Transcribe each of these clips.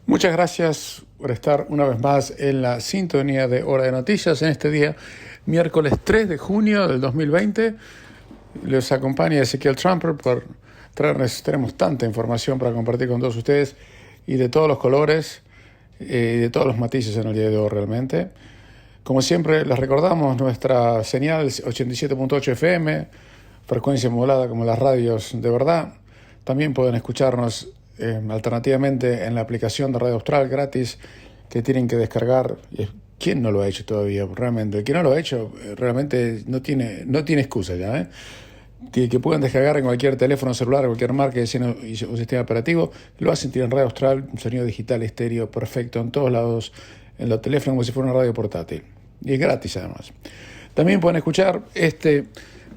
Muchas gracias por estar una vez más en la sintonía de Hora de Noticias en este día, miércoles 3 de junio del 2020. Les acompaña Ezequiel Trumper por traerles, tenemos tanta información para compartir con todos ustedes y de todos los colores y de todos los matices en el día de hoy realmente. Como siempre, les recordamos nuestra señal 87.8 FM, frecuencia modulada como las radios de verdad. También pueden escucharnos alternativamente en la aplicación de Radio Austral gratis que tienen que descargar. ¿Quién no lo ha hecho todavía? Realmente, el que no lo ha hecho realmente no tiene excusa ya, ¿eh? Que puedan descargar en cualquier teléfono celular, cualquier marca y un sistema operativo, lo hacen, tienen Radio Austral, un sonido digital estéreo perfecto en todos lados, en los teléfonos como si fuera una radio portátil. Y es gratis además. También pueden escuchar este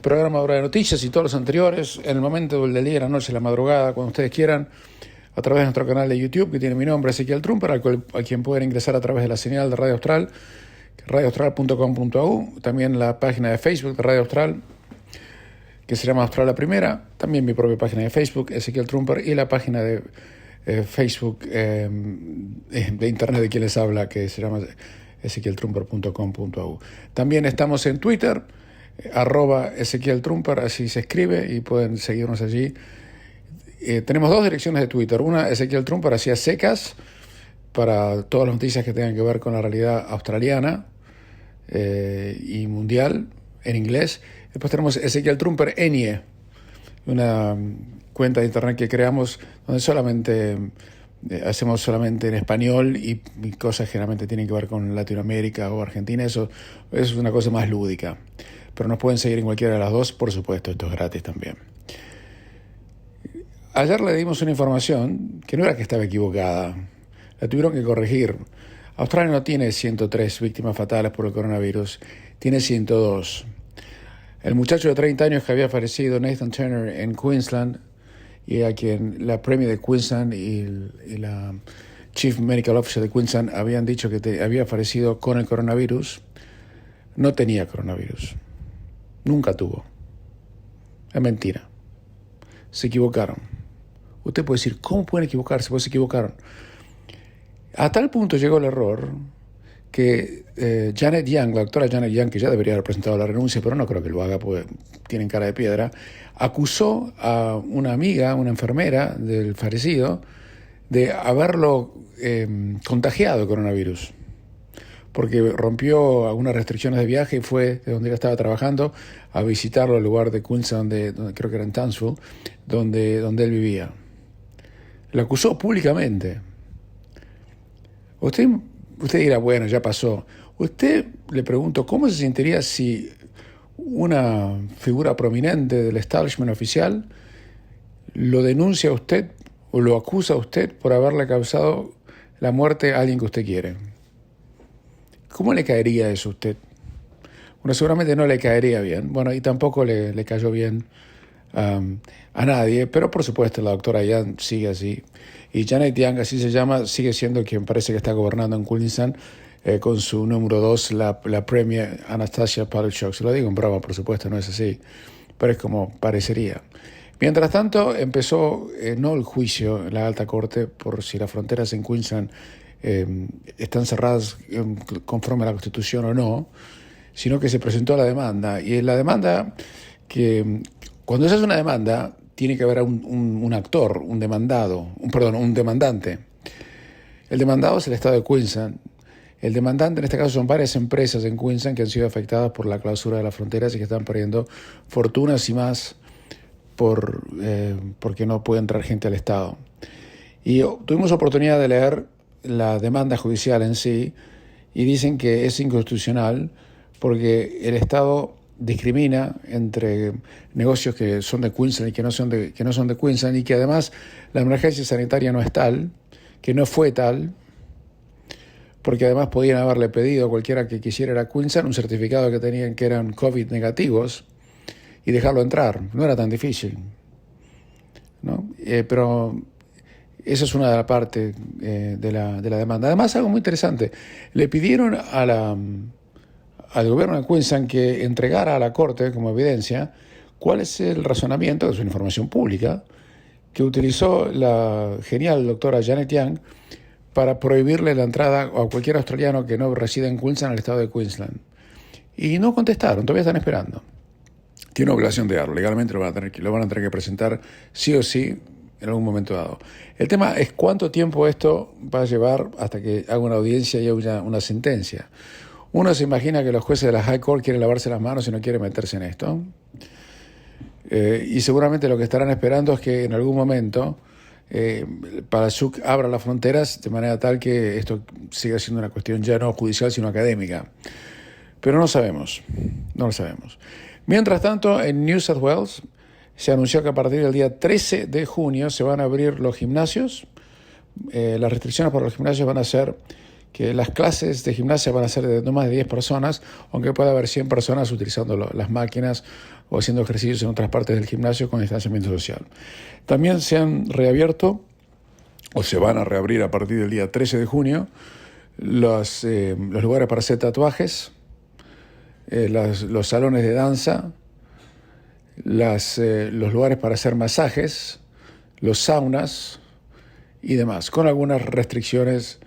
programa de Hora de Noticias y todos los anteriores en el momento del día, la noche, la madrugada, cuando ustedes quieran, a través de nuestro canal de YouTube, que tiene mi nombre, Ezequiel Trumper, a quien pueden ingresar a través de la señal de Radio Austral, radioaustral.com.au, también la página de Facebook de Radio Austral, que se llama Austral La Primera, también mi propia página de Facebook, Ezequiel Trumper, y la página de Facebook de internet de quien les habla, que se llama ezequieltrumper.com.au. También estamos en Twitter, @Ezequiel Trumper, así se escribe, y pueden seguirnos allí. Tenemos dos direcciones de Twitter, una Ezequiel Trumper hacia secas, para todas las noticias que tengan que ver con la realidad australiana y mundial en inglés. Después tenemos Ezequiel Trumper Enie, una cuenta de internet que creamos donde solamente hacemos solamente en español y cosas que generalmente tienen que ver con Latinoamérica o Argentina. Eso es una cosa más lúdica, pero nos pueden seguir en cualquiera de las dos, por supuesto, esto es gratis también. Ayer le dimos una información que no era que estaba equivocada, la tuvieron que corregir. Australia no tiene 103 víctimas fatales por el coronavirus, tiene 102. El muchacho de 30 años que había fallecido, Nathan Turner, en Queensland, y a quien la Premier de Queensland y la Chief Medical Officer de Queensland habían dicho que había fallecido con el coronavirus, no tenía coronavirus. Nunca tuvo. Es mentira. Se equivocaron. Usted puede decir, ¿cómo pueden equivocarse? Pues se equivocaron. A tal punto llegó el error que Janet Young, la doctora Janet Young, que ya debería haber presentado la renuncia, pero no creo que lo haga porque tienen cara de piedra, acusó a una amiga, una enfermera del fallecido, de haberlo contagiado de coronavirus, porque rompió algunas restricciones de viaje y fue de donde ella estaba trabajando a visitarlo al lugar de Queensland, donde creo que era en Townsville, donde él vivía. Lo acusó públicamente. Usted dirá, bueno, ya pasó. Usted, le pregunto, ¿cómo se sentiría si una figura prominente del establishment oficial lo denuncia a usted o lo acusa a usted por haberle causado la muerte a alguien que usted quiere? ¿Cómo le caería eso a usted? Bueno, seguramente no le caería bien. Bueno, y tampoco le cayó bien a nadie, pero por supuesto la doctora Young sigue así. Y Janet Young, así se llama, sigue siendo quien parece que está gobernando en Queensland con su número 2, la Premier Anastasia Palaszczuk. Se lo digo en broma, por supuesto, no es así, pero es como parecería. Mientras tanto, empezó no el juicio en la alta corte por si las fronteras en Queensland están cerradas conforme a la Constitución o no, sino que se presentó la demanda. Y en la demanda, que cuando se hace una demanda, tiene que haber un actor, un demandante. El demandado es el estado de Queensland. El demandante, en este caso, son varias empresas en Queensland que han sido afectadas por la clausura de las fronteras y que están perdiendo fortunas y más porque no puede entrar gente al estado. Y tuvimos oportunidad de leer la demanda judicial en sí y dicen que es inconstitucional porque el estado discrimina entre negocios que son de Queensland y que no son de Queensland, y que además la emergencia sanitaria no es tal, que no fue tal, porque además podían haberle pedido a cualquiera que quisiera ir a Queensland un certificado que tenían que eran COVID negativos y dejarlo entrar. No era tan difícil, ¿no? Pero esa es una de las partes de la demanda. Además, algo muy interesante, le pidieron al gobierno de Queensland que entregara a la Corte como evidencia cuál es el razonamiento, de su información pública, que utilizó la genial doctora Janet Young para prohibirle la entrada a cualquier australiano que no resida en Queensland, al estado de Queensland. Y no contestaron, todavía están esperando. Tiene obligación de darlo, legalmente lo van a tener que presentar sí o sí en algún momento dado. El tema es cuánto tiempo esto va a llevar hasta que haga una audiencia y haya una sentencia. Uno se imagina que los jueces de la High Court quieren lavarse las manos y no quieren meterse en esto. Y seguramente lo que estarán esperando es que en algún momento Palaszczuk abra las fronteras de manera tal que esto siga siendo una cuestión ya no judicial sino académica. Pero no lo sabemos. Mientras tanto, en New South Wales se anunció que a partir del día 13 de junio se van a abrir los gimnasios. Las restricciones para los gimnasios van a ser que las clases de gimnasia van a ser de no más de 10 personas, aunque pueda haber 100 personas utilizando las máquinas o haciendo ejercicios en otras partes del gimnasio con distanciamiento social. También se han reabierto, o se van a reabrir a partir del día 13 de junio, los lugares para hacer tatuajes, los salones de danza, los lugares para hacer masajes, los saunas y demás, con algunas restricciones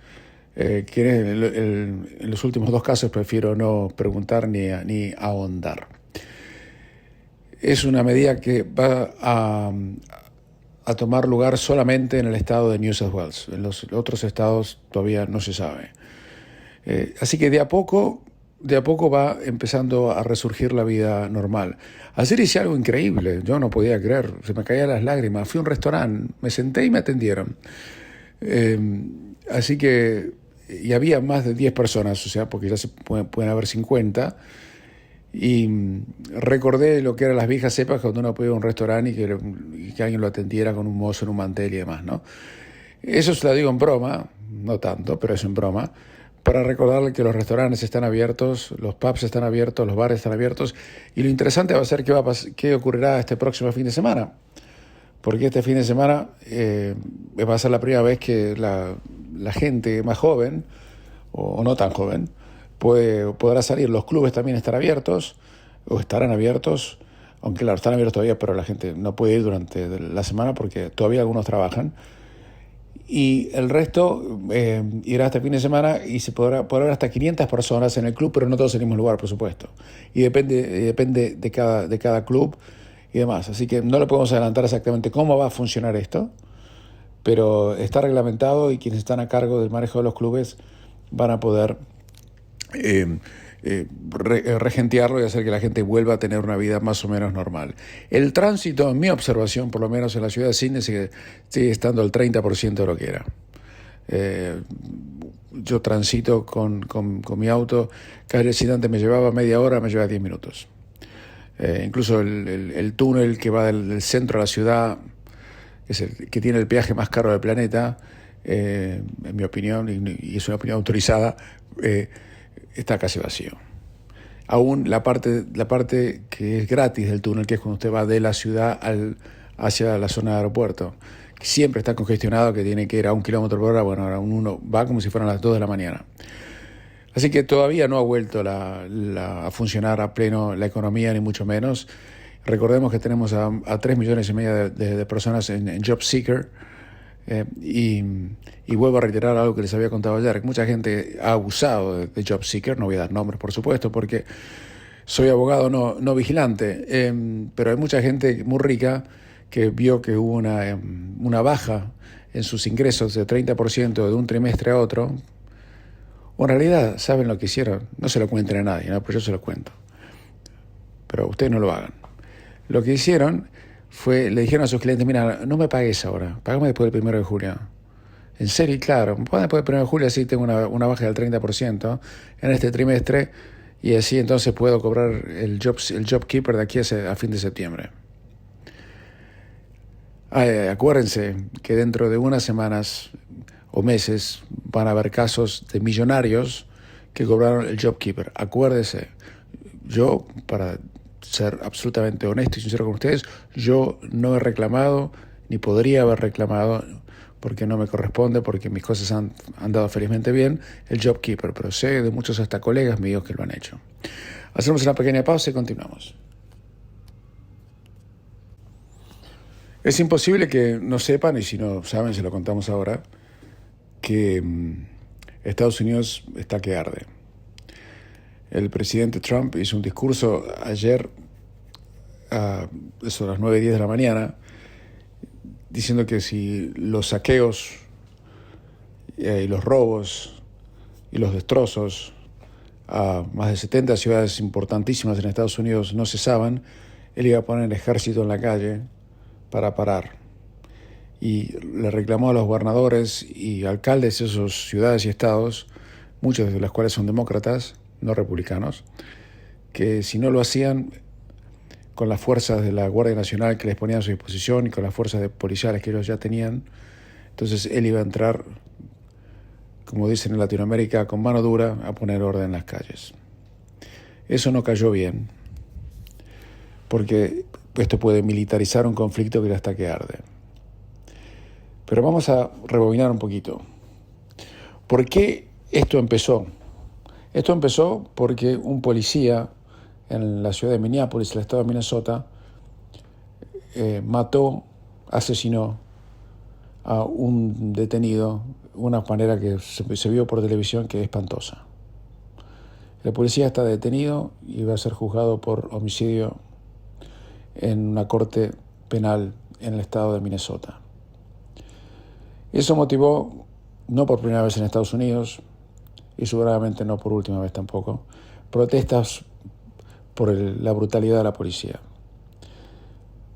que en los últimos dos casos prefiero no preguntar ni ahondar. Es una medida que va a tomar lugar solamente en el estado de New South Wales. En los otros estados todavía no se sabe. Así que de a poco va empezando a resurgir la vida normal. Ayer hice algo increíble, yo no podía creer, se me caían las lágrimas. Fui a un restaurante, me senté y me atendieron. Así que, y había más de 10 personas, o sea, porque ya pueden haber 50. Y recordé lo que eran las viejas épocas cuando uno podía ir a un restaurante y que alguien lo atendiera con un mozo en un mantel y demás, ¿no? Eso se lo digo en broma, no tanto, pero es en broma, para recordarle que los restaurantes están abiertos, los pubs están abiertos, los bares están abiertos, y lo interesante va a ser qué ocurrirá este próximo fin de semana, porque este fin de semana va a ser la primera vez que la gente más joven, o no tan joven, podrá salir. Los clubes también estarán abiertos, o estarán abiertos, aunque claro, están abiertos todavía, pero la gente no puede ir durante la semana porque todavía algunos trabajan. Y el resto irá este fin de semana y se podrá haber hasta 500 personas en el club, pero no todos en el mismo lugar, por supuesto. Y depende de cada club y demás. Así que no le podemos adelantar exactamente cómo va a funcionar esto, pero está reglamentado y quienes están a cargo del manejo de los clubes van a poder regentearlo y hacer que la gente vuelva a tener una vida más o menos normal. El tránsito, en mi observación, por lo menos en la ciudad de Sydney, sigue estando al 30% de lo que era. Yo transito con mi auto, cada visitante me llevaba media hora, me lleva 10 minutos. Incluso el túnel que va del centro a la ciudad, es el que tiene el peaje más caro del planeta, en mi opinión, y es una opinión autorizada, está casi vacío. Aún la parte que es gratis del túnel, que es cuando usted va de la ciudad hacia la zona de aeropuerto, que siempre está congestionado, que tiene que ir a 1 kilómetro por hora, bueno, ahora uno va como si fueran las 2 de la mañana. Así que todavía no ha vuelto a funcionar a pleno la economía, ni mucho menos. Recordemos que tenemos a 3,5 millones de personas en Job Seeker, y vuelvo a reiterar algo que les había contado ayer, que mucha gente ha abusado de Job Seeker. No voy a dar nombres, por supuesto, porque soy abogado, no vigilante, pero hay mucha gente muy rica que vio que hubo una baja en sus ingresos de 30% de un trimestre a otro. O en realidad, ¿saben lo que hicieron? No se lo cuenten a nadie, ¿no? Pero yo se lo cuento. Pero ustedes no lo hagan. Lo que hicieron le dijeron a sus clientes: mira, no me pagues ahora, págame después del 1 de julio. En serio, claro, después del 1 de julio así tengo una baja del 30% en este trimestre, y así entonces puedo cobrar el JobKeeper de aquí a fin de septiembre. Acuérdense que dentro de unas semanas o meses van a haber casos de millonarios que cobraron el JobKeeper. Acuérdese, yo, para ser absolutamente honesto y sincero con ustedes, yo no he reclamado, ni podría haber reclamado, porque no me corresponde, porque mis cosas han andado felizmente bien, el JobKeeper, pero sé de muchos hasta colegas míos que lo han hecho. Hacemos una pequeña pausa y continuamos. Es imposible que no sepan, y si no saben, se lo contamos ahora, que Estados Unidos está que arde. El presidente Trump hizo un discurso ayer eso a las 9:10 de la mañana, diciendo que si los saqueos y los robos y los destrozos a más de 70 ciudades importantísimas en Estados Unidos no cesaban, él iba a poner el ejército en la calle para parar. Y le reclamó a los gobernadores y alcaldes de esas ciudades y estados, muchos de los cuales son demócratas, no republicanos, que si no lo hacían con las fuerzas de la Guardia Nacional que les ponían a su disposición y con las fuerzas policiales que ellos ya tenían, entonces él iba a entrar, como dicen en Latinoamérica, con mano dura a poner orden en las calles. Eso no cayó bien, porque esto puede militarizar un conflicto que ya está que arde. Pero vamos a rebobinar un poquito. ¿Por qué esto empezó? Esto empezó porque un policía en la ciudad de Minneapolis, el estado de Minnesota, asesinó a un detenido de una manera que se vio por televisión que es espantosa. El policía está detenido y va a ser juzgado por homicidio en una corte penal en el estado de Minnesota. Eso motivó, no por primera vez en Estados Unidos, y seguramente no por última vez tampoco, protestas por la brutalidad de la policía.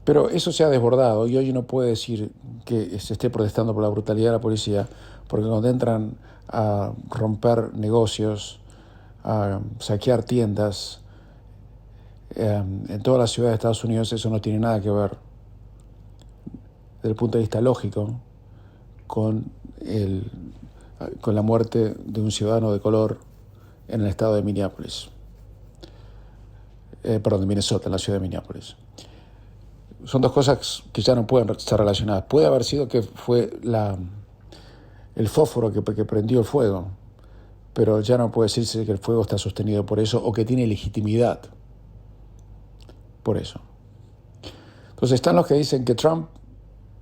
Pero eso se ha desbordado y hoy uno puede decir que se esté protestando por la brutalidad de la policía, porque cuando entran a romper negocios, a saquear tiendas en toda la ciudad de Estados Unidos, eso no tiene nada que ver, desde el punto de vista lógico, con la muerte de un ciudadano de color en el estado de Minneapolis. De Minnesota, en la ciudad de Minneapolis. Son dos cosas que ya no pueden estar relacionadas. Puede haber sido que fue el fósforo que prendió el fuego, pero ya no puede decirse que el fuego está sostenido por eso o que tiene legitimidad por eso. Entonces están los que dicen que Trump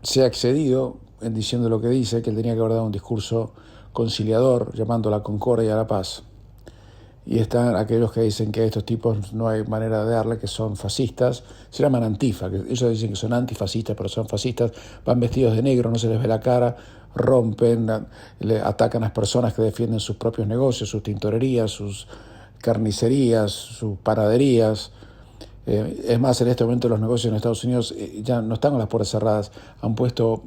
se ha excedido en diciendo lo que dice, que él tenía que haber dado un discurso conciliador, llamando a la concordia y a la paz. Y están aquellos que dicen que a estos tipos no hay manera de darle, que son fascistas, se llaman antifa, que ellos dicen que son antifascistas, pero son fascistas, van vestidos de negro, no se les ve la cara, rompen, atacan a las personas que defienden sus propios negocios, sus tintorerías, sus carnicerías, sus panaderías. Es más, en este momento los negocios en Estados Unidos ya no están con las puertas cerradas, han puesto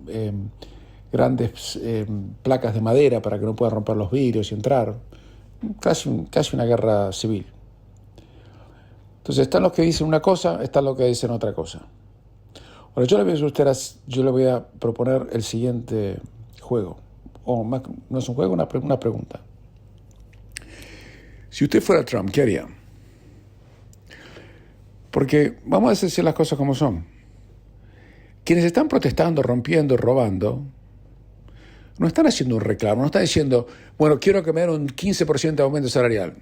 grandes placas de madera para que no puedan romper los vidrios y entrar. Casi una guerra civil. Entonces están los que dicen una cosa, están los que dicen otra cosa. Ahora yo le voy a proponer el siguiente juego, o más, no es un juego, una pregunta. Si usted fuera Trump, ¿qué haría? Porque vamos a decir las cosas como son. Quienes están protestando, rompiendo, robando, no están haciendo un reclamo, no están diciendo, bueno, quiero que me den un 15% de aumento salarial,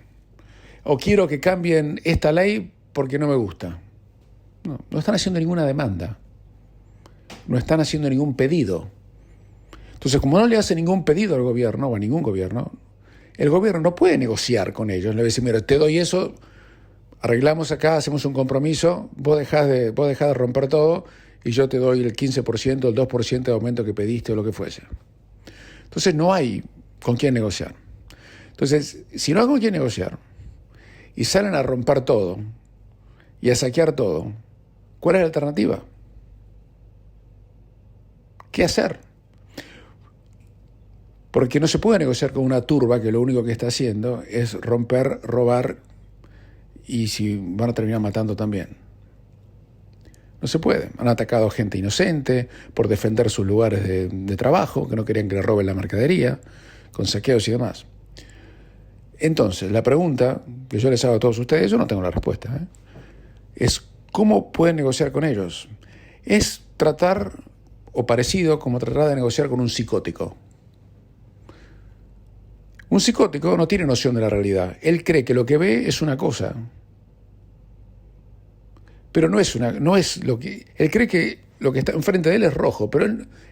o quiero que cambien esta ley porque no me gusta. No están haciendo ninguna demanda, no están haciendo ningún pedido. Entonces, como no le hace ningún pedido al gobierno, o a ningún gobierno, el gobierno no puede negociar con ellos. Le va a decir, mira, te doy eso, arreglamos acá, hacemos un compromiso, vos dejás de romper todo y yo te doy el 15%, el 2% de aumento que pediste o lo que fuese. Entonces no hay con quién negociar. Entonces, si no hay con quién negociar y salen a romper todo y a saquear todo, ¿cuál es la alternativa? ¿Qué hacer? Porque no se puede negociar con una turba que lo único que está haciendo es romper, robar y si van a terminar matando también. No se puede. Han atacado gente inocente por defender sus lugares de trabajo, que no querían que le roben la mercadería, con saqueos y demás. Entonces, la pregunta que yo les hago a todos ustedes, yo no tengo la respuesta, es ¿cómo pueden negociar con ellos? Es tratar, o parecido, como tratar de negociar con un psicótico. Un psicótico no tiene noción de la realidad. Él cree que lo que ve es una cosa, pero no es lo que... Él cree que lo que está enfrente de él es rojo, pero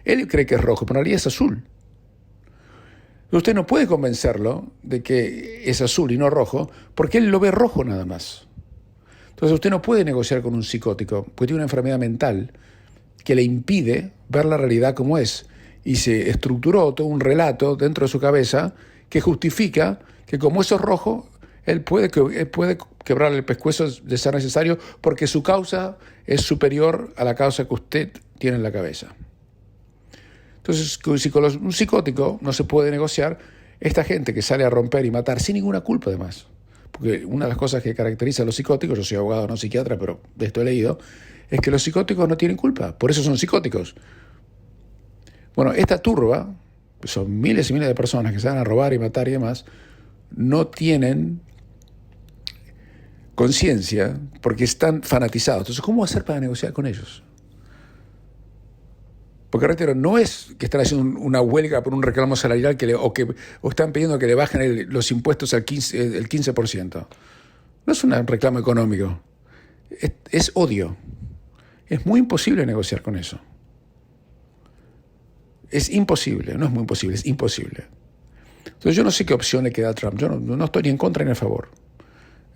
él cree que es rojo, pero en realidad es azul. Usted no puede convencerlo de que es azul y no rojo, porque él lo ve rojo nada más. Entonces usted no puede negociar con un psicótico, porque tiene una enfermedad mental que le impide ver la realidad como es. Y se estructuró todo un relato dentro de su cabeza que justifica que como eso es rojo, él puede quebrar el pescuezo de ser necesario porque su causa es superior a la causa que usted tiene en la cabeza. Entonces, con un psicótico no se puede negociar. Esta gente que sale a romper y matar sin ninguna culpa además, porque una de las cosas que caracteriza a los psicóticos, yo soy abogado, no psiquiatra, pero de esto he leído, es que los psicóticos no tienen culpa, por eso son psicóticos. Bueno, esta turba, que son miles y miles de personas que se van a robar y matar y demás, no tienen conciencia porque están fanatizados. Entonces, ¿cómo hacer para negociar con ellos? Porque, reitero, no es que están haciendo una huelga por un reclamo salarial o están pidiendo que le bajen los impuestos el 15%. No es un reclamo económico, es odio. Es muy imposible negociar con eso. Es imposible, no es muy imposible, es imposible. Entonces yo no sé qué opción le queda a Trump. Yo no estoy ni en contra ni a favor.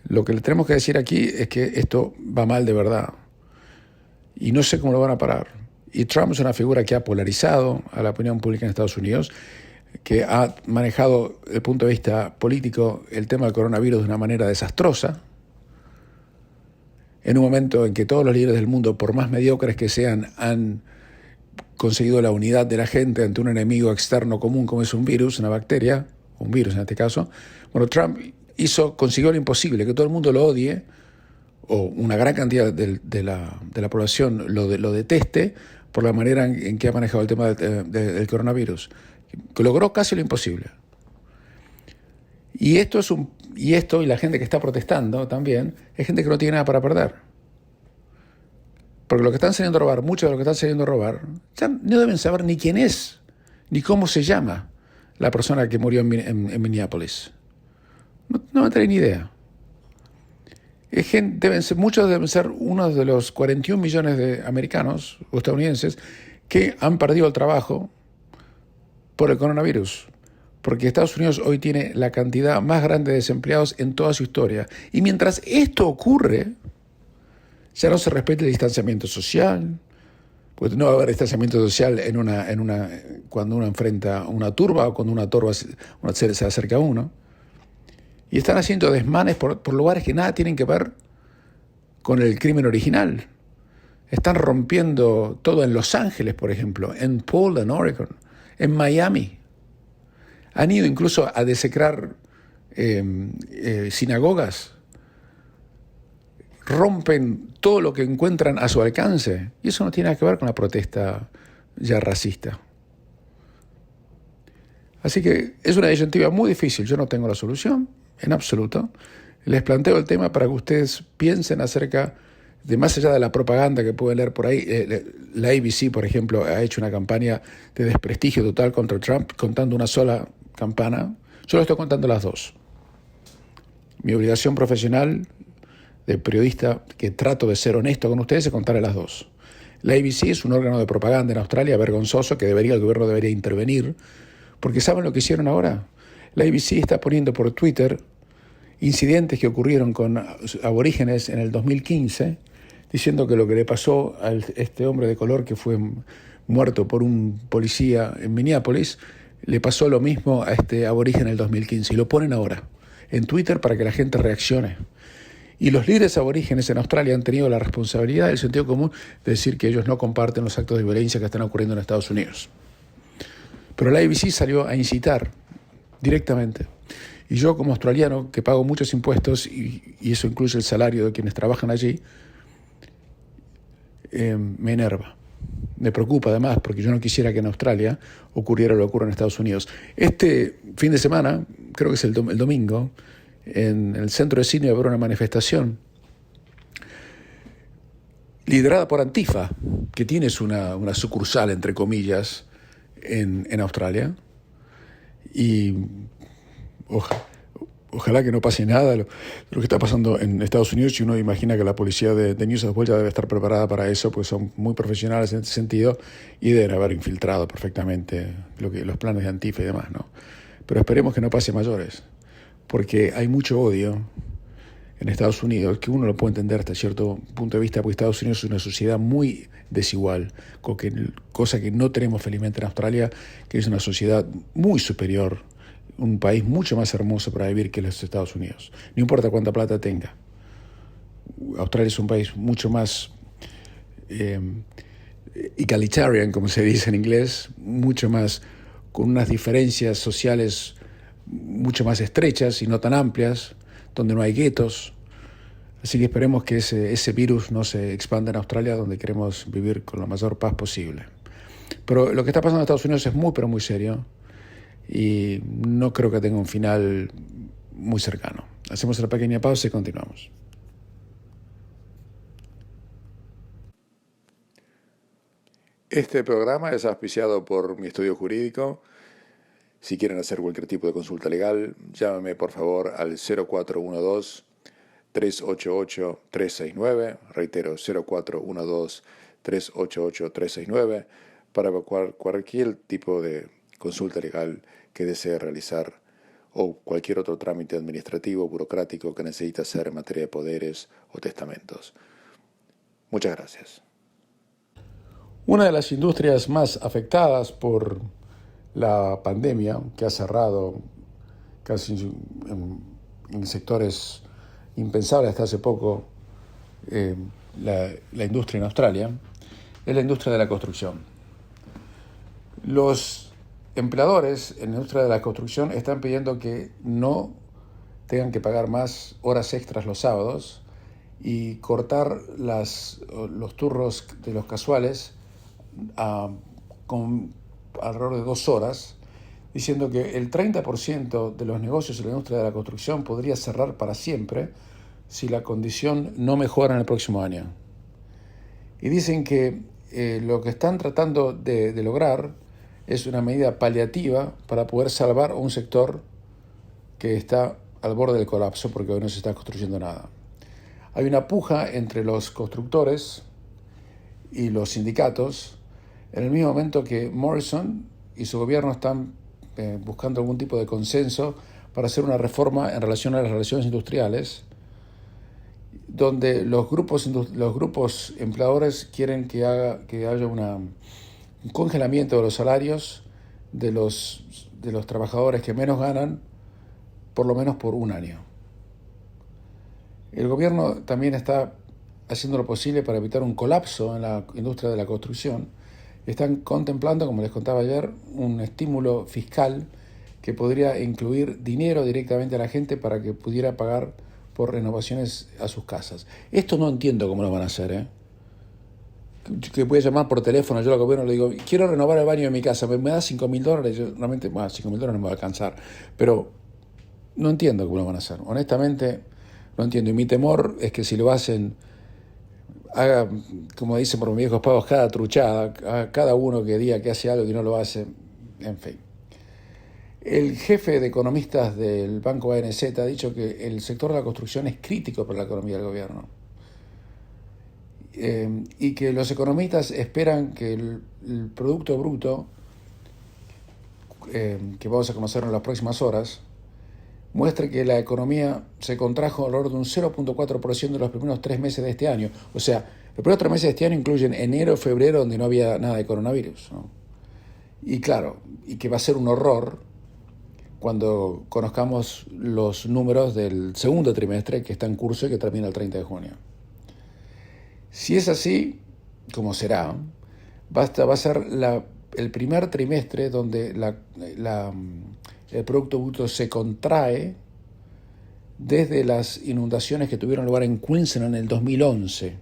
Lo que le tenemos que decir aquí es que esto va mal de verdad. Y no sé cómo lo van a parar. Y Trump es una figura que ha polarizado a la opinión pública en Estados Unidos, que ha manejado desde el punto de vista político el tema del coronavirus de una manera desastrosa, en un momento en que todos los líderes del mundo, por más mediocres que sean, han conseguido la unidad de la gente ante un enemigo externo común como es un virus, una bacteria, un virus en este caso. Bueno, Trump consiguió lo imposible, que todo el mundo lo odie, o una gran cantidad de la población lo deteste, por la manera en que ha manejado el tema del coronavirus, que logró casi lo imposible. Y esto y la gente que está protestando también, es gente que no tiene nada para perder. Porque lo que están saliendo a robar, muchos de los que están saliendo a robar, ya no deben saber ni quién es, ni cómo se llama la persona que murió en Minneapolis. No van a tener ni idea. Muchos deben ser uno de los 41 millones de americanos o estadounidenses que han perdido el trabajo por el coronavirus. Porque Estados Unidos hoy tiene la cantidad más grande de desempleados en toda su historia. Y mientras esto ocurre, ya no se respeta el distanciamiento social, pues no va a haber distanciamiento social cuando uno enfrenta una turba o cuando una turba se acerca a uno. Y están haciendo desmanes por lugares que nada tienen que ver con el crimen original. Están rompiendo todo en Los Ángeles, por ejemplo, en Portland, Oregon, en Miami. Han ido incluso a desecrar sinagogas. Rompen todo lo que encuentran a su alcance. Y eso no tiene nada que ver con la protesta ya racista. Así que es una disyuntiva muy difícil. Yo no tengo la solución, en absoluto. Les planteo el tema para que ustedes piensen acerca de, más allá de la propaganda que pueden leer por ahí. La ABC, por ejemplo, ha hecho una campaña de desprestigio total contra Trump, contando una sola campana. Yo lo estoy contando las dos. Mi obligación profesional de periodista, que trato de ser honesto con ustedes, es contarles las dos. La ABC es un órgano de propaganda en Australia vergonzoso que el gobierno debería intervenir, porque ¿saben lo que hicieron ahora? La ABC está poniendo por Twitter incidentes que ocurrieron con aborígenes en el 2015, diciendo que lo que le pasó a este hombre de color que fue muerto por un policía en Minneapolis, le pasó lo mismo a este aborigen en el 2015. Y lo ponen ahora en Twitter para que la gente reaccione. Y los líderes aborígenes en Australia han tenido la responsabilidad del sentido común de decir que ellos no comparten los actos de violencia que están ocurriendo en Estados Unidos. Pero la ABC salió a incitar directamente. Y yo, como australiano, que pago muchos impuestos, y eso incluye el salario de quienes trabajan allí, me enerva. Me preocupa además, porque yo no quisiera que en Australia ocurriera lo que ocurre en Estados Unidos. Este fin de semana, creo que es el domingo, en el centro de Sydney va a haber una manifestación liderada por Antifa, que tiene una sucursal, entre comillas, en Australia. Y ojalá que no pase nada de lo que está pasando en Estados Unidos. Y uno imagina que la policía de New South Wales ya debe estar preparada para eso, pues son muy profesionales en este sentido y deben haber infiltrado perfectamente los planes de Antifa y demás, ¿no? pero esperemos que no pase mayores, porque hay mucho odio en Estados Unidos, que uno lo puede entender hasta cierto punto de vista, porque Estados Unidos es una sociedad muy desigual, cosa que no tenemos felizmente en Australia, que es una sociedad muy superior, un país mucho más hermoso para vivir que los Estados Unidos, no importa cuánta plata tenga. Australia es un país mucho más egalitarian, como se dice en inglés, mucho más, con unas diferencias sociales mucho más estrechas y no tan amplias, donde no hay guetos. Así que esperemos que ese virus no se expanda en Australia, donde queremos vivir con la mayor paz posible. Pero lo que está pasando en Estados Unidos es muy, pero muy serio, y no creo que tenga un final muy cercano. Hacemos una pequeña pausa y continuamos. Este programa es auspiciado por mi estudio jurídico. Si quieren hacer cualquier tipo de consulta legal, llámame por favor al 0412-388-369, reitero, 0412-388-369, para cualquier tipo de consulta legal que desee realizar o cualquier otro trámite administrativo, burocrático que necesite hacer en materia de poderes o testamentos. Muchas gracias. Una de las industrias más afectadas por la pandemia, que ha cerrado casi en sectores impensables hasta hace poco, la industria en Australia, es la industria de la construcción. Los empleadores en la industria de la construcción están pidiendo que no tengan que pagar más horas extras los sábados y cortar los turnos de los casuales con alrededor de 2 horas, diciendo que el 30% de los negocios en la industria de la construcción podría cerrar para siempre si la condición no mejora en el próximo año. Y dicen que lo que están tratando de lograr es una medida paliativa para poder salvar un sector que está al borde del colapso porque hoy no se está construyendo nada. Hay una puja entre los constructores y los sindicatos, en el mismo momento que Morrison y su gobierno están buscando algún tipo de consenso para hacer una reforma en relación a las relaciones industriales, donde los grupos empleadores quieren que haya un congelamiento de los salarios de los trabajadores que menos ganan, por lo menos por un año. El gobierno también está haciendo lo posible para evitar un colapso en la industria de la construcción. Están contemplando, como les contaba ayer, un estímulo fiscal que podría incluir dinero directamente a la gente para que pudiera pagar por renovaciones a sus casas. Esto no entiendo cómo lo van a hacer, que voy a llamar por teléfono, yo al gobierno le digo, quiero renovar el baño de mi casa, ¿me da $5,000? Yo realmente, $5,000 no me va a alcanzar, pero no entiendo cómo lo van a hacer. Honestamente, no entiendo. Y mi temor es que si lo hacen, haga, como dicen por mis viejos pagos, cada truchada, cada uno que diga que hace algo y no lo hace, en fin. El jefe de economistas del Banco ANZ ha dicho que el sector de la construcción es crítico para la economía del gobierno. Y que los economistas esperan que el Producto Bruto, que vamos a conocer en las próximas horas, muestre que la economía se contrajo alrededor de un 0.4% en los primeros 3 meses de este año. O sea, los primeros 3 meses de este año incluyen enero, febrero, donde no había nada de coronavirus, ¿no? Y claro, y que va a ser un horror cuando conozcamos los números del segundo trimestre que está en curso y que termina el 30 de junio. Si es así, como será, va a ser el primer trimestre donde el Producto Bruto se contrae desde las inundaciones que tuvieron lugar en Queensland en el 2011.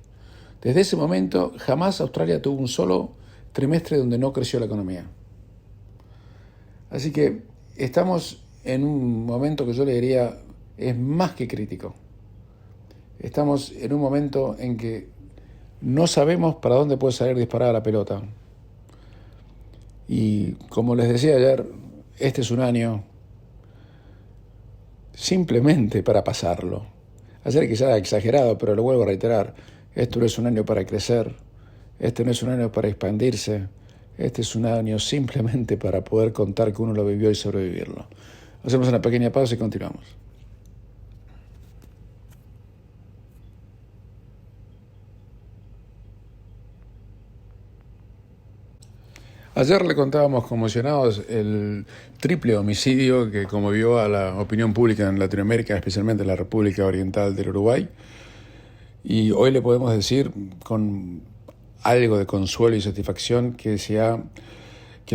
Desde ese momento, jamás Australia tuvo un solo trimestre donde no creció la economía. Así que estamos en un momento que yo le diría es más que crítico. Estamos en un momento en que no sabemos para dónde puede salir disparada la pelota. Y como les decía ayer, este es un año simplemente para pasarlo. Ayer quizás exagerado, pero lo vuelvo a reiterar. Esto no es un año para crecer, este no es un año para expandirse, Este es un año simplemente para poder contar que uno lo vivió y sobrevivirlo. Hacemos una pequeña pausa y continuamos. Ayer le contábamos conmocionados el triple homicidio que conmovió a la opinión pública en Latinoamérica, especialmente en la República Oriental del Uruguay. Y hoy le podemos decir con algo de consuelo y satisfacción que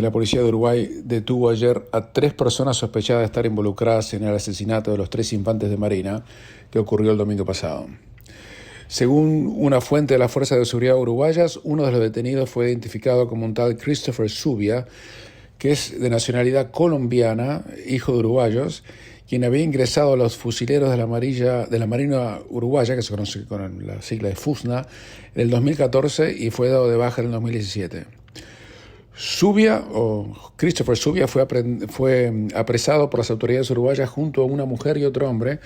la policía de Uruguay detuvo ayer a 3 personas sospechadas de estar involucradas en el asesinato de los 3 infantes de Marina que ocurrió el domingo pasado. Según una fuente de las Fuerzas de Seguridad uruguayas, uno de los detenidos fue identificado como un tal Christopher Zubia, que es de nacionalidad colombiana, hijo de uruguayos, quien había ingresado a los fusileros de la Marina Uruguaya, que se conoce con la sigla de FUSNA, en el 2014 y fue dado de baja en el 2017. Zubia, o Christopher Zubia, fue apresado por las autoridades uruguayas junto a una mujer y otro hombre,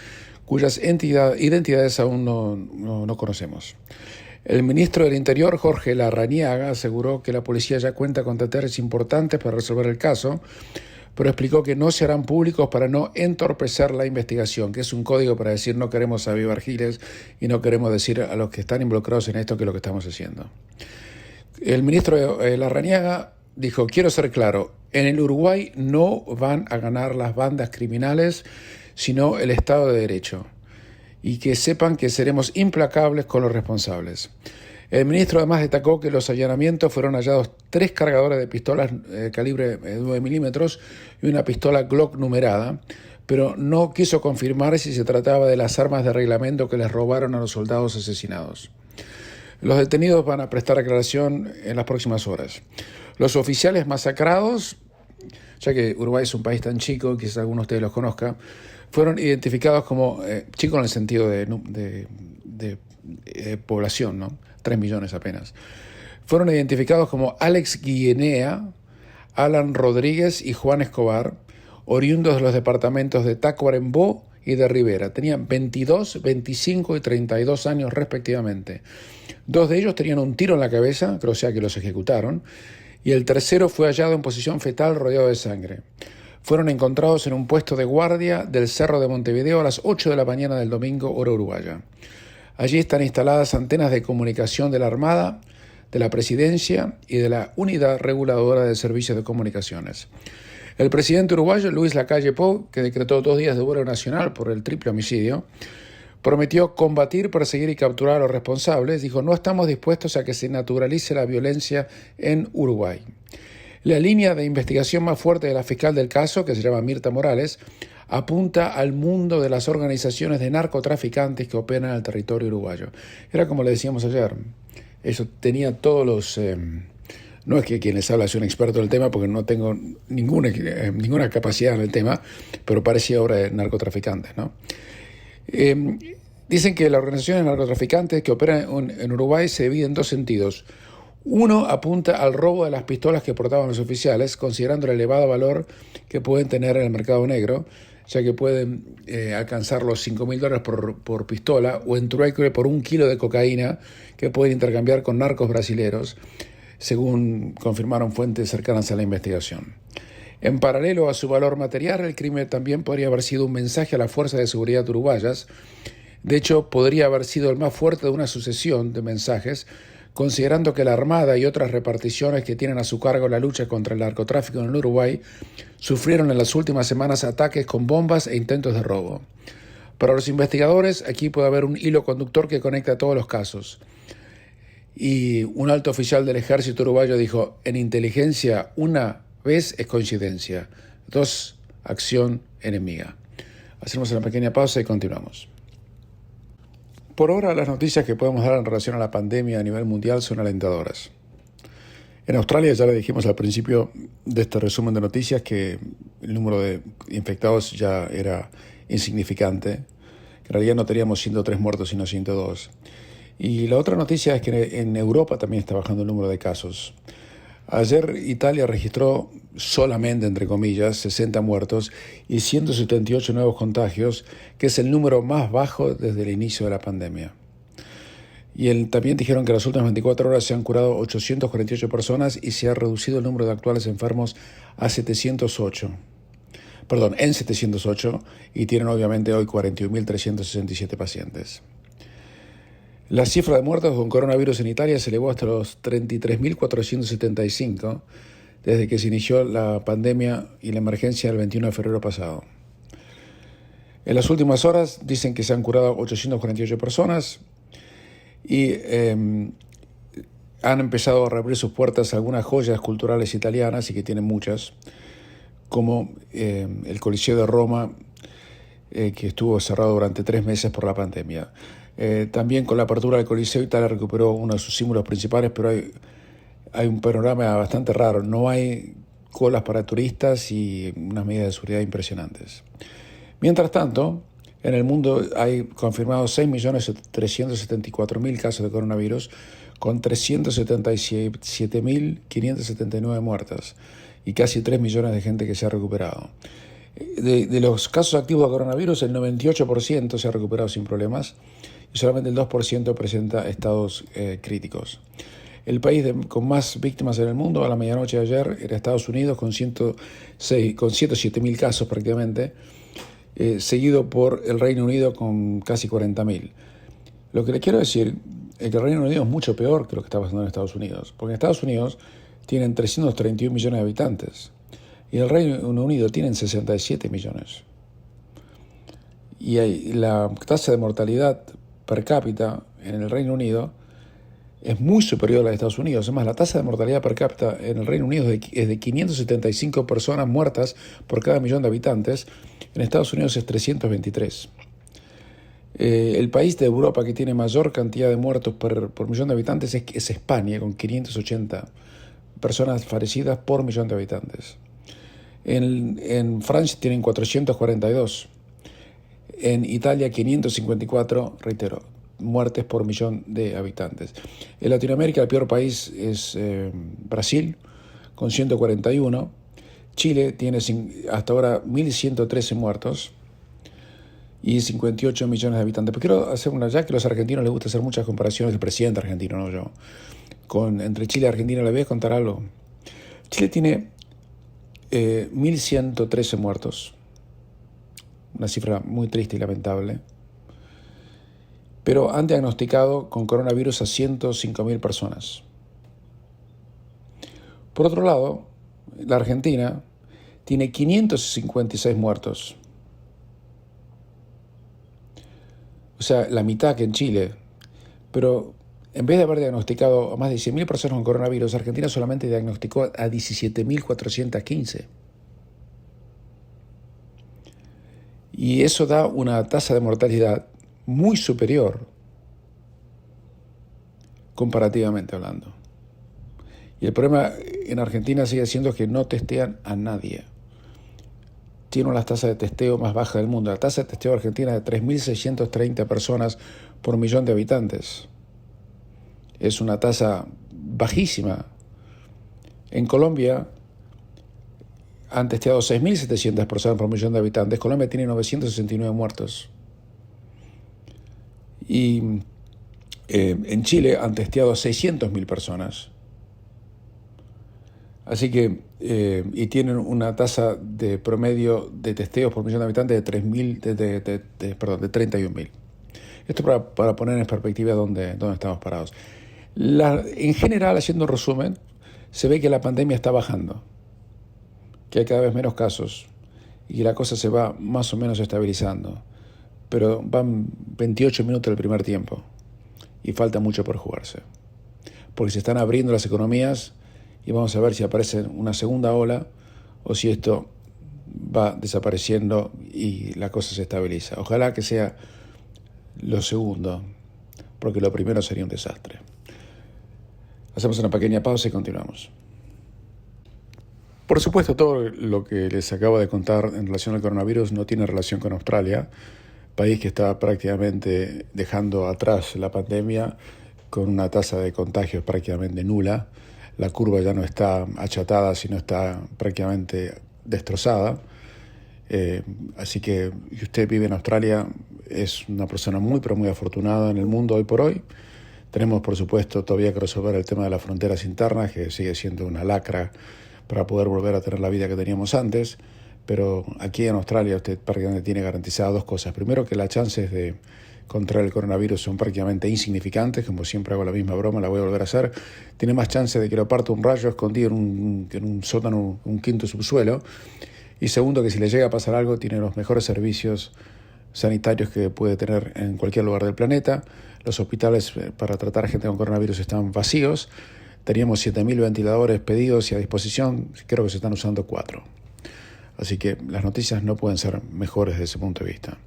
cuyas identidades aún no conocemos. El ministro del Interior, Jorge Larrañaga, aseguró que la policía ya cuenta con detalles importantes para resolver el caso, pero explicó que no se harán públicos para no entorpecer la investigación, que es un código para decir no queremos avivar giles y no queremos decir a los que están involucrados en esto que es lo que estamos haciendo. El ministro Larrañaga dijo: quiero ser claro, en el Uruguay no van a ganar las bandas criminales, sino el Estado de Derecho, y que sepan que seremos implacables con los responsables. El ministro además destacó que en los allanamientos fueron hallados 3 cargadores de pistolas calibre 9 milímetros y una pistola Glock numerada, pero no quiso confirmar si se trataba de las armas de reglamento que les robaron a los soldados asesinados. Los detenidos van a prestar aclaración en las próximas horas. Los oficiales masacrados, ya que Uruguay es un país tan chico, quizás algunos de ustedes los conozcan, fueron identificados como, chicos en el sentido de población, ¿no? 3 millones apenas. Fueron identificados como Alex Guillenea, Alan Rodríguez y Juan Escobar, oriundos de los departamentos de Tacuarembó y de Rivera. Tenían 22, 25 y 32 años respectivamente. 2 de ellos tenían un tiro en la cabeza, creo sea que los ejecutaron, y el tercero fue hallado en posición fetal rodeado de sangre. Fueron encontrados en un puesto de guardia del Cerro de Montevideo a las 8 de la mañana del domingo, hora uruguaya. Allí están instaladas antenas de comunicación de la Armada, de la Presidencia y de la Unidad Reguladora de Servicios de Comunicaciones. El presidente uruguayo, Luis Lacalle Pou, que decretó 2 días de duelo nacional por el triple homicidio, prometió combatir, perseguir y capturar a los responsables. Dijo: no estamos dispuestos a que se naturalice la violencia en Uruguay. La línea de investigación más fuerte de la fiscal del caso, que se llama Mirta Morales, apunta al mundo de las organizaciones de narcotraficantes que operan en el territorio uruguayo. Era como le decíamos ayer, eso tenía todos los... no es que quien les habla sea un experto en el tema, porque no tengo ninguna capacidad en el tema, pero parecía obra de narcotraficantes, ¿no? Dicen que las organizaciones de narcotraficantes que operan en Uruguay se dividen en 2 sentidos. Uno apunta al robo de las pistolas que portaban los oficiales, considerando el elevado valor que pueden tener en el mercado negro, ya que pueden alcanzar los $5.000 por pistola, o en trueque por 1 kilo de cocaína que pueden intercambiar con narcos brasileros, según confirmaron fuentes cercanas a la investigación. En paralelo a su valor material, el crimen también podría haber sido un mensaje a las fuerzas de seguridad uruguayas. De hecho, podría haber sido el más fuerte de una sucesión de mensajes, considerando que la Armada y otras reparticiones que tienen a su cargo la lucha contra el narcotráfico en el Uruguay sufrieron en las últimas semanas ataques con bombas e intentos de robo. Para los investigadores, aquí puede haber un hilo conductor que conecta todos los casos. Y un alto oficial del ejército uruguayo dijo: en inteligencia, una vez es coincidencia, 2, acción enemiga. Hacemos una pequeña pausa y continuamos. Por ahora, las noticias que podemos dar en relación a la pandemia a nivel mundial son alentadoras. En Australia, ya le dijimos al principio de este resumen de noticias, que el número de infectados ya era insignificante, que en realidad no teníamos 103 muertos, sino 102. Y la otra noticia es que en Europa también está bajando el número de casos. Ayer Italia registró solamente, entre comillas, 60 muertos y 178 nuevos contagios, que es el número más bajo desde el inicio de la pandemia. Y también dijeron que en las últimas 24 horas se han curado 848 personas y se ha reducido el número de actuales enfermos a 708. En 708, y tienen obviamente hoy 41.367 pacientes. La cifra de muertos con coronavirus en Italia se elevó hasta los 33.475 desde que se inició la pandemia y la emergencia el 21 de febrero pasado. En las últimas horas dicen que se han curado 848 personas y han empezado a reabrir sus puertas algunas joyas culturales italianas, y que tienen muchas, como el Coliseo de Roma, que estuvo cerrado durante 3 meses por la pandemia. También con la apertura del Coliseo, Italia recuperó uno de sus símbolos principales, pero hay un panorama bastante raro. No hay colas para turistas y unas medidas de seguridad impresionantes. Mientras tanto, en el mundo hay confirmados 6.374.000 casos de coronavirus, con 377.579 muertas y casi 3 millones de gente que se ha recuperado. De los casos activos de coronavirus, el 98% se ha recuperado sin problemas y solamente el 2% presenta estados críticos. El país con más víctimas en el mundo a la medianoche de ayer era Estados Unidos, con 107.000 casos prácticamente, seguido por el Reino Unido con casi 40.000. Lo que le quiero decir es que el Reino Unido es mucho peor que lo que está pasando en Estados Unidos, porque en Estados Unidos tienen 331 millones de habitantes y el Reino Unido tienen 67 millones. Y la tasa de mortalidad per cápita en el Reino Unido es muy superior a la de Estados Unidos. Es más, la tasa de mortalidad per cápita en el Reino Unido es de 575 personas muertas por cada millón de habitantes. En Estados Unidos es 323. El país de Europa que tiene mayor cantidad de muertos por millón de habitantes es España, con 580 personas fallecidas por millón de habitantes. En Francia tienen 442. En Italia 554, reitero, muertes por millón de habitantes. En Latinoamérica el peor país es Brasil, con 141. Chile tiene hasta ahora 1.113 muertos y 58 millones de habitantes. Pero quiero hacer ya que a los argentinos les gusta hacer muchas comparaciones, el presidente argentino, no yo, entre Chile y Argentina, les voy a contar algo. Chile tiene 1.113 muertos, una cifra muy triste y lamentable, pero han diagnosticado con coronavirus a 105.000 personas. Por otro lado, la Argentina tiene 556 muertos, o sea, la mitad que en Chile, pero en vez de haber diagnosticado a más de 100.000 personas con coronavirus, Argentina solamente diagnosticó a 17.415. Y eso da una tasa de mortalidad muy superior, comparativamente hablando. Y el problema en Argentina sigue siendo que no testean a nadie. Tiene una tasa de testeo más baja del mundo. La tasa de testeo argentina es de 3.630 personas por millón de habitantes. Es una tasa bajísima. En Colombia han testeado 6.700 personas por millón de habitantes. Colombia tiene 969 muertos. Y en Chile han testeado a 600.000 personas. Así que, y tienen una tasa de promedio de testeos por millón de habitantes de 31.000. Esto para poner en perspectiva dónde estamos parados. En general, haciendo un resumen, se ve que la pandemia está bajando, que hay cada vez menos casos y que la cosa se va más o menos estabilizando. Pero van 28 minutos del primer tiempo y falta mucho por jugarse. Porque se están abriendo las economías y vamos a ver si aparece una segunda ola o si esto va desapareciendo y la cosa se estabiliza. Ojalá que sea lo segundo, porque lo primero sería un desastre. Hacemos una pequeña pausa y continuamos. Por supuesto, todo lo que les acabo de contar en relación al coronavirus no tiene relación con Australia, país que está prácticamente dejando atrás la pandemia con una tasa de contagios prácticamente nula. La curva ya no está achatada, sino está prácticamente destrozada. Así que si usted vive en Australia, es una persona muy, pero muy afortunada en el mundo hoy por hoy. Tenemos, por supuesto, todavía que resolver el tema de las fronteras internas, que sigue siendo una lacra para poder volver a tener la vida que teníamos antes. Pero aquí en Australia usted prácticamente tiene garantizadas dos cosas. Primero, que las chances de contraer el coronavirus son prácticamente insignificantes, como siempre hago la misma broma, la voy a volver a hacer. Tiene más chance de que lo parta un rayo escondido en un sótano, un quinto subsuelo. Y segundo, que si le llega a pasar algo, tiene los mejores servicios sanitarios que puede tener en cualquier lugar del planeta. Los hospitales para tratar a gente con coronavirus están vacíos. Teníamos 7.000 ventiladores pedidos y a disposición, creo que se están usando 4. Así que las noticias no pueden ser mejores desde ese punto de vista.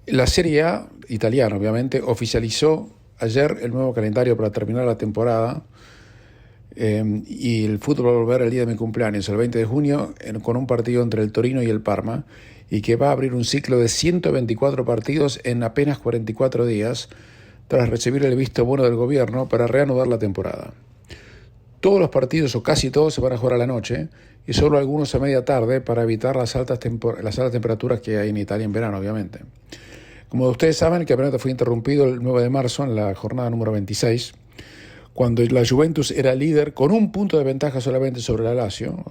La Serie A, italiana obviamente, oficializó ayer el nuevo calendario para terminar la temporada. Y el fútbol va a volver el día de mi cumpleaños, el 20 de junio, con un partido entre el Torino y el Parma, y que va a abrir un ciclo de 124 partidos en apenas 44 días, tras recibir el visto bueno del gobierno para reanudar la temporada. Todos los partidos, o casi todos, se van a jugar a la noche, y solo algunos a media tarde para evitar las altas temperaturas que hay en Italia en verano, obviamente. Como ustedes saben, el campeonato fue interrumpido el 9 de marzo en la jornada número 26, cuando la Juventus era líder con un punto de ventaja solamente sobre la Lazio,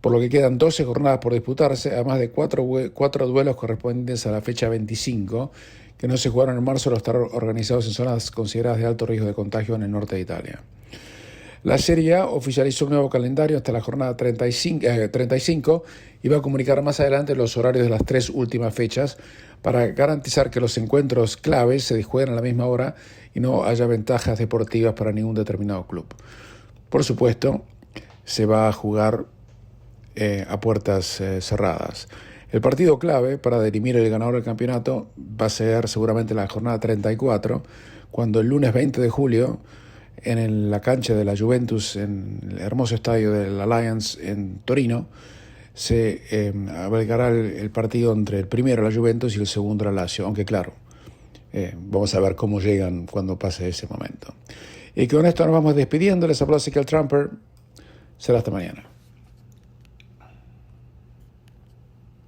por lo que quedan 12 jornadas por disputarse, además de cuatro duelos correspondientes a la fecha 25, que no se jugaron en marzo al estar organizados en zonas consideradas de alto riesgo de contagio en el norte de Italia. La Serie A oficializó un nuevo calendario hasta la jornada 35 y va a comunicar más adelante los horarios de las 3 últimas fechas para garantizar que los encuentros claves se jueguen a la misma hora y no haya ventajas deportivas para ningún determinado club. Por supuesto, se va a jugar a puertas cerradas. El partido clave para dirimir el ganador del campeonato va a ser seguramente la jornada 34, cuando el lunes 20 de julio, en la cancha de la Juventus, en el hermoso estadio del Allianz en Torino, se albergará el partido entre el primero, la Juventus, y el segundo, la Lazio, aunque claro, vamos a ver cómo llegan cuando pase ese momento. Y con esto nos vamos despidiendo. Les habló Ezequiel Trumper. Será hasta mañana.